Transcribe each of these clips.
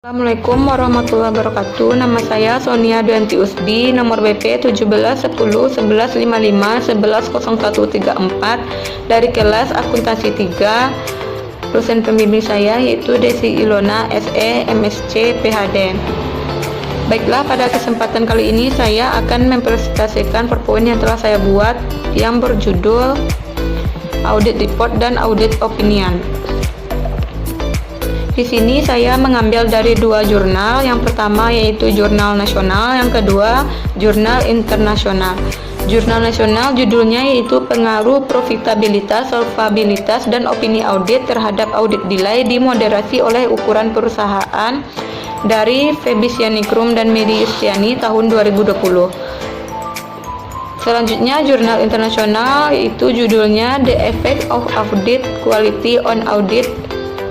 Assalamualaikum warahmatullahi wabarakatuh. Nama saya Sonia Duyanti Usdi, nomor BP 17 10 11 55 11 0134 dari kelas Akuntansi 3. Dosen pembimbing saya yaitu Desi Ilona, SE, MSc, PhD. Baiklah, pada kesempatan kali ini saya akan mempresentasikan PowerPoint yang telah saya buat yang berjudul Audit Report dan Audit Opinion. Di sini saya mengambil dari dua jurnal, yang pertama yaitu jurnal nasional, yang kedua jurnal internasional. Jurnal nasional judulnya yaitu Pengaruh Profitabilitas, Solvabilitas, dan Opini Audit terhadap Audit Nilai dimoderasi oleh Ukuran Perusahaan dari Febisianikrum dan Medi Yustiani tahun 2020. Selanjutnya jurnal internasional yaitu judulnya The Effect of Audit Quality on Audit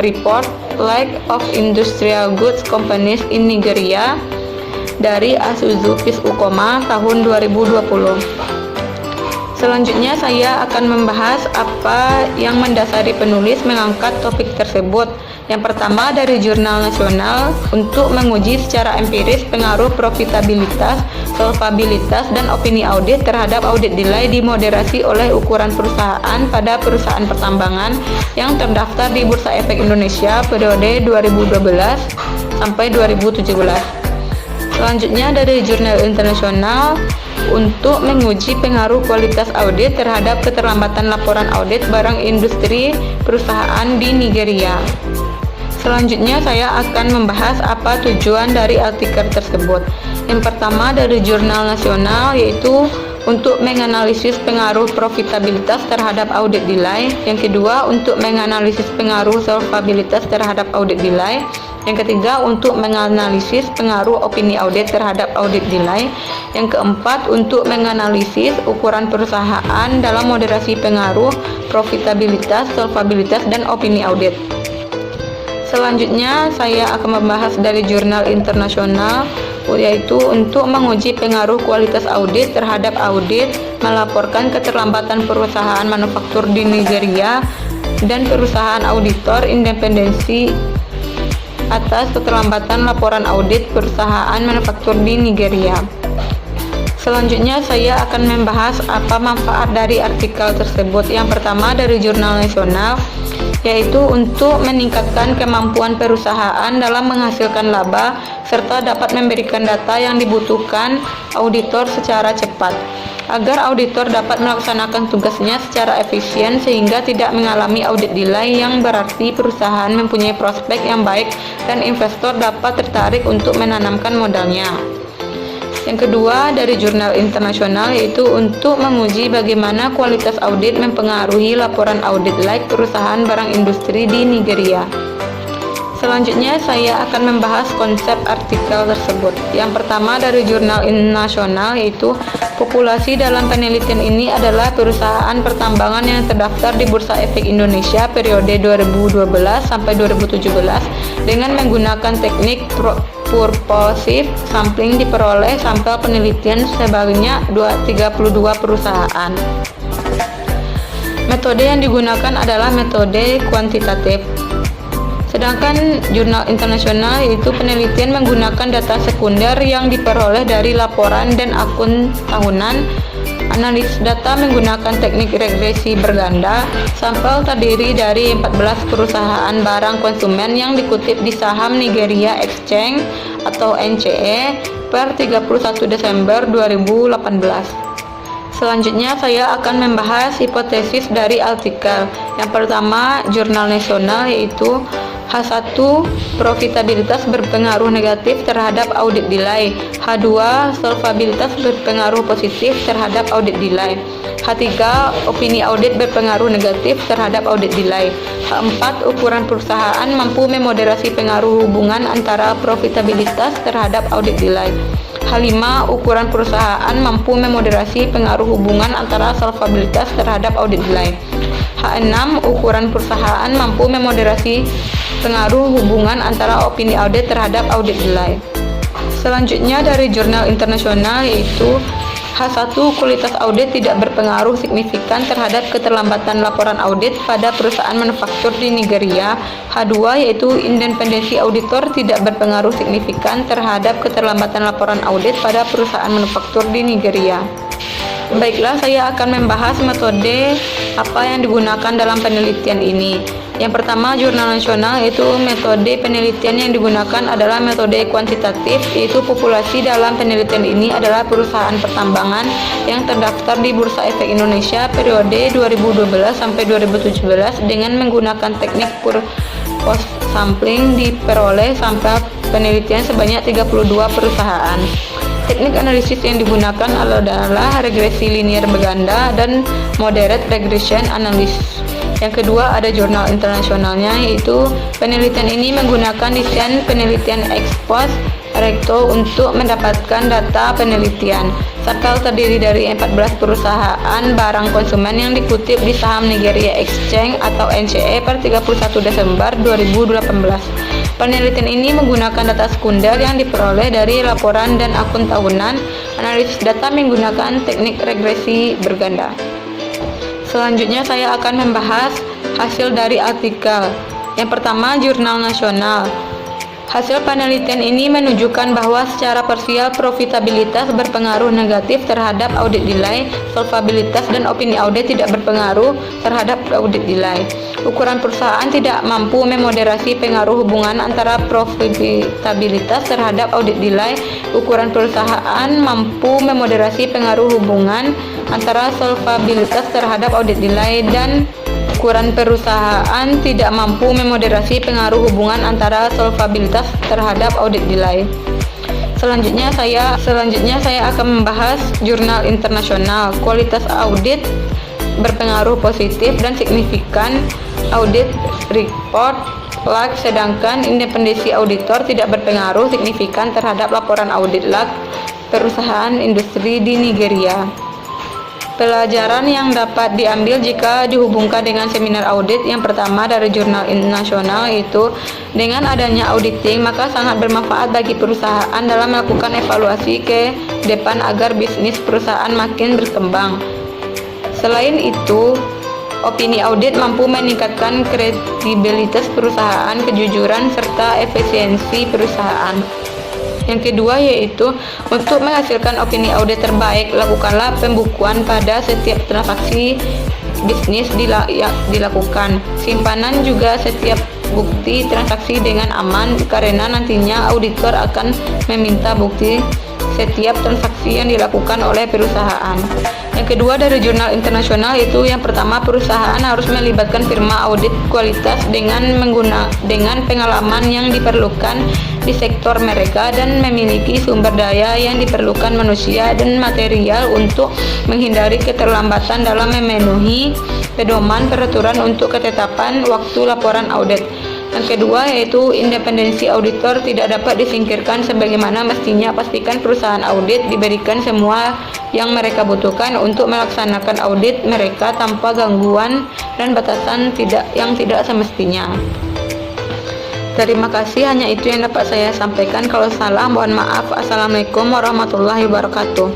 Report Like of Industrial Goods Companies in Nigeria dari Asuzu Peace Ukoma tahun 2020. Selanjutnya saya akan membahas apa yang mendasari penulis mengangkat topik tersebut. Yang pertama dari jurnal nasional untuk menguji secara empiris pengaruh profitabilitas, solvabilitas, dan opini audit terhadap audit nilai dimoderasi oleh ukuran perusahaan pada perusahaan pertambangan yang terdaftar di Bursa Efek Indonesia periode 2012 sampai 2017. Selanjutnya dari jurnal internasional untuk menguji pengaruh kualitas audit terhadap keterlambatan laporan audit barang industri perusahaan di Nigeria. Selanjutnya saya akan membahas apa tujuan dari artikel tersebut. Yang pertama dari jurnal nasional yaitu untuk menganalisis pengaruh profitabilitas terhadap audit nilai. Yang kedua untuk menganalisis pengaruh solvabilitas terhadap audit nilai. Yang ketiga untuk menganalisis pengaruh opini audit terhadap audit nilai. Yang keempat untuk menganalisis ukuran perusahaan dalam moderasi pengaruh profitabilitas, solvabilitas, dan opini audit. Selanjutnya saya akan membahas dari jurnal internasional yaitu untuk menguji pengaruh kualitas audit terhadap audit melaporkan keterlambatan perusahaan manufaktur di Nigeria dan perusahaan auditor independensi atas keterlambatan laporan audit perusahaan manufaktur di Nigeria. Selanjutnya saya akan membahas apa manfaat dari artikel tersebut. Yang pertama dari jurnal nasional yaitu untuk meningkatkan kemampuan perusahaan dalam menghasilkan laba serta dapat memberikan data yang dibutuhkan auditor secara cepat agar auditor dapat melaksanakan tugasnya secara efisien sehingga tidak mengalami audit nilai yang berarti perusahaan mempunyai prospek yang baik dan investor dapat tertarik untuk menanamkan modalnya. Yang kedua dari jurnal internasional yaitu untuk menguji bagaimana kualitas audit mempengaruhi laporan audit like perusahaan barang industri di Nigeria. Selanjutnya saya akan membahas konsep artikel tersebut. Yang pertama dari jurnal nasional yaitu populasi dalam penelitian ini adalah perusahaan pertambangan yang terdaftar di Bursa Efek Indonesia periode 2012 sampai 2017 dengan menggunakan teknik purposive sampling diperoleh sampel penelitian sebanyak 32 perusahaan. Metode yang digunakan adalah metode kuantitatif. Sedangkan jurnal internasional yaitu penelitian menggunakan data sekunder yang diperoleh dari laporan dan akun tahunan. Analisis data menggunakan teknik regresi berganda. Sampel terdiri dari 14 perusahaan barang konsumen yang dikutip di Saham Nigeria Exchange atau NCE per 31 Desember 2018. Selanjutnya saya akan membahas hipotesis dari artikel. Yang pertama, jurnal nasional yaitu H1 profitabilitas berpengaruh negatif terhadap audit nilai. H2 solvabilitas berpengaruh positif terhadap audit nilai. H3 opini audit berpengaruh negatif terhadap audit nilai. H4 ukuran perusahaan mampu memoderasi pengaruh hubungan antara profitabilitas terhadap audit nilai. H5 ukuran perusahaan mampu memoderasi pengaruh hubungan antara solvabilitas terhadap audit nilai. H6 ukuran perusahaan mampu memoderasi pengaruh hubungan antara opini audit terhadap audit nilai. Selanjutnya dari jurnal internasional yaitu H1. Kualitas audit tidak berpengaruh signifikan terhadap keterlambatan laporan audit pada perusahaan manufaktur di Nigeria. H2. Yaitu independensi auditor tidak berpengaruh signifikan terhadap keterlambatan laporan audit pada perusahaan manufaktur di Nigeria. Baiklah, saya akan membahas metode apa yang digunakan dalam penelitian ini. Yang pertama, jurnal nasional, yaitu metode penelitian yang digunakan adalah metode kuantitatif, yaitu populasi dalam penelitian ini adalah perusahaan pertambangan yang terdaftar di Bursa Efek Indonesia periode 2012 sampai 2017 dengan menggunakan teknik post sampling diperoleh sampel penelitian sebanyak 32 perusahaan. Teknik analisis yang digunakan adalah regresi linear berganda dan moderate regression analysis. Yang kedua, ada jurnal internasionalnya, yaitu penelitian ini menggunakan desain penelitian ex post recto untuk mendapatkan data penelitian. Sampel terdiri dari 14 perusahaan barang konsumen yang dikutip di saham Nigeria Exchange atau NCE per 31 Desember 2018. Penelitian ini menggunakan data sekunder yang diperoleh dari laporan dan akun tahunan. Analisis data menggunakan teknik regresi berganda. Selanjutnya saya akan membahas hasil dari artikel. Yang pertama, jurnal nasional. Hasil penelitian ini menunjukkan bahwa secara parsial profitabilitas berpengaruh negatif terhadap audit nilai, solvabilitas dan opini audit tidak berpengaruh terhadap audit nilai. Ukuran perusahaan tidak mampu memoderasi pengaruh hubungan antara profitabilitas terhadap audit nilai. Ukuran perusahaan mampu memoderasi pengaruh hubungan antara solvabilitas terhadap audit nilai, dan ukuran perusahaan tidak mampu memoderasi pengaruh hubungan antara solvabilitas terhadap audit nilai. Selanjutnya saya akan membahas jurnal internasional. Kualitas audit berpengaruh positif dan signifikan audit report log, sedangkan independensi auditor tidak berpengaruh signifikan terhadap laporan audit log perusahaan industri di Nigeria. Pelajaran yang dapat diambil jika dihubungkan dengan seminar audit. Yang pertama, dari jurnal nasional, yaitu dengan adanya auditing maka sangat bermanfaat bagi perusahaan dalam melakukan evaluasi ke depan agar bisnis perusahaan makin berkembang. Selain itu, opini audit mampu meningkatkan kredibilitas perusahaan, kejujuran, serta efisiensi perusahaan. Yang kedua, yaitu untuk menghasilkan opini audit terbaik, lakukanlah pembukuan pada setiap transaksi bisnis dilakukan. Simpanan juga setiap bukti transaksi dengan aman, karena nantinya auditor akan meminta bukti setiap transaksi yang dilakukan oleh perusahaan. Yang kedua, dari jurnal internasional, itu yang pertama, perusahaan harus melibatkan firma audit kualitas dengan pengalaman yang diperlukan di sektor mereka dan memiliki sumber daya yang diperlukan manusia dan material untuk menghindari keterlambatan dalam memenuhi pedoman peraturan untuk ketetapan waktu laporan audit. Yang kedua, yaitu independensi auditor tidak dapat disingkirkan sebagaimana mestinya. Pastikan perusahaan audit diberikan semua yang mereka butuhkan untuk melaksanakan audit mereka tanpa gangguan dan batasan yang tidak semestinya. Terima kasih, hanya itu yang dapat saya sampaikan. Kalau salah, mohon maaf. Assalamualaikum warahmatullahi wabarakatuh.